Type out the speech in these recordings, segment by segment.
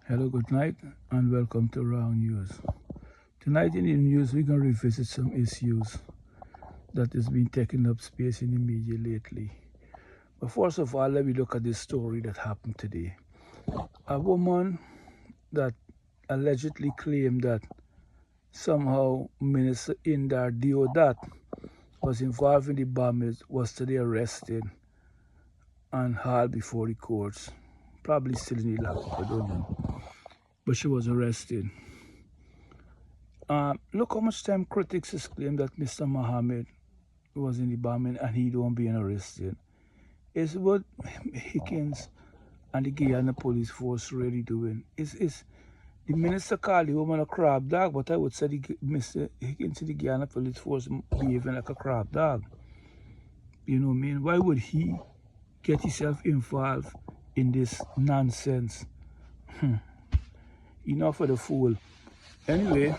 Hello, good night, and welcome to Wrong News. Tonight in the news, we're going to revisit some issues that has been taking up space in the media lately. But first of all, let me look at this story that happened today. A woman that allegedly claimed that somehow Minister Indar Deodat was involved in the bombings was today arrested and hauled before the courts. Probably still in the lockup, I don't know. But she was arrested. Look how much time critics has claimed that Mr. Mohammed was in the bombing and he don't being arrested. Is what Higgins and the Guyana police force really doing. Is the minister called the woman a crab dog, but I would say Mr. Higgins and the Guyana police force behaving like a crab dog. You know what I mean? Why would he get himself involved in this nonsense? Enough of the fool. Anyway,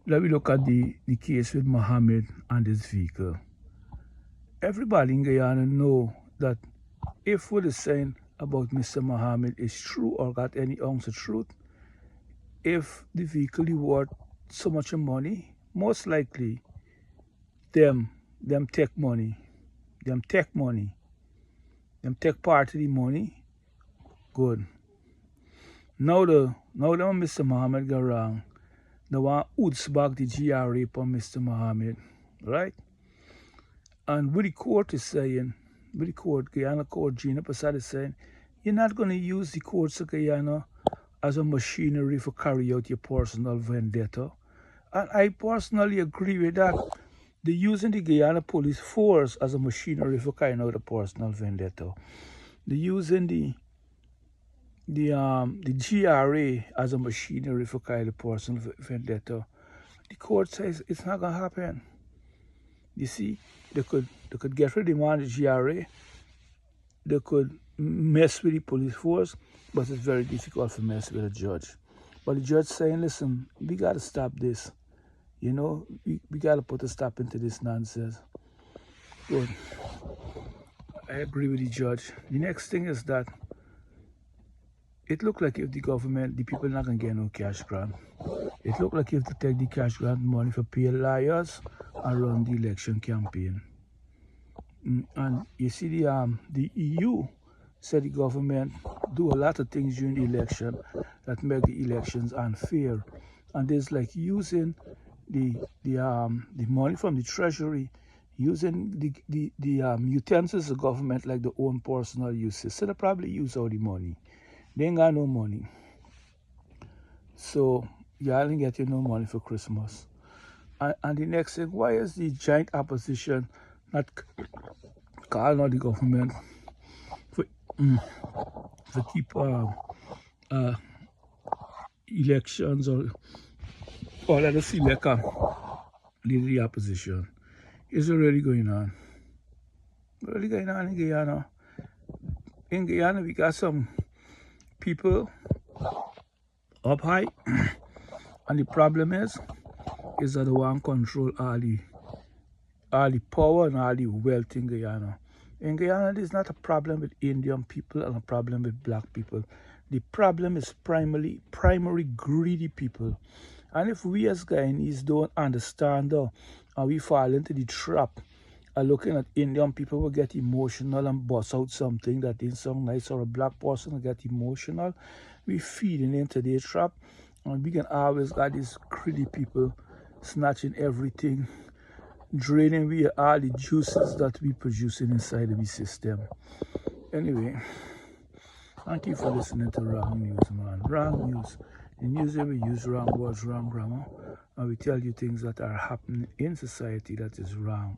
let me look at the case with Mohammed and his vehicle. Everybody in Guyana know that if what is saying about Mr. Mohammed is true or got any ounce of truth, if the vehicle is worth so much money, most likely them take money. Them take part of the money. Good. Now Mr. Mohammed go wrong. They want oots back the GRA upon Mr. Mohammed, right? And what the court is saying, Guyana court, Gina Prasad is saying, you're not going to use the courts of Guyana as a machinery for carry out your personal vendetta. And I personally agree with that. They're using the Guyana police force as a machinery for carrying out a personal vendetta. They're using the GRA as a machinery for carrying a personal vendetta. The court says it's not going to happen. You see, they could get rid of the man, the GRA. They could mess with the police force, but it's very difficult to mess with a judge. But the judge saying, listen, we got to stop this. You know, we got to put a stop into this nonsense. Good. I agree with the judge. The next thing is that it looked like if the government, the people not going to get no cash grant. It looked like if they take the cash grant money for pay liars and run the election campaign. And you see the EU said the government do a lot of things during the election that make the elections unfair. And there's like using the money from the treasury, using the utensils of government like their own personal uses. So they probably use all the money. They ain't got no money. So y'all ain't getting no money for Christmas. And the next thing, why is the giant opposition not calling on the government for keep elections or let us select lead the opposition? Is it really going on? Really going on in Guyana? In Guyana, we got some people up high, and the problem is that they want to control all the power and all the wealth in Guyana. In Guyana, there's not a problem with Indian people and a problem with black people. The problem is primary greedy people. And if we as Guyanese don't understand and we fall into the trap of looking at Indian people will get emotional and bust out something that didn't sound nice, or a black person will get emotional, we feeding into their trap, and we can always got these greedy people snatching everything, draining we all the juices that we producing inside of the system. Anyway, thank you for listening to Wrong News, man. Wrong News. The news that we use wrong words, wrong grammar, and we tell you things that are happening in society that is wrong.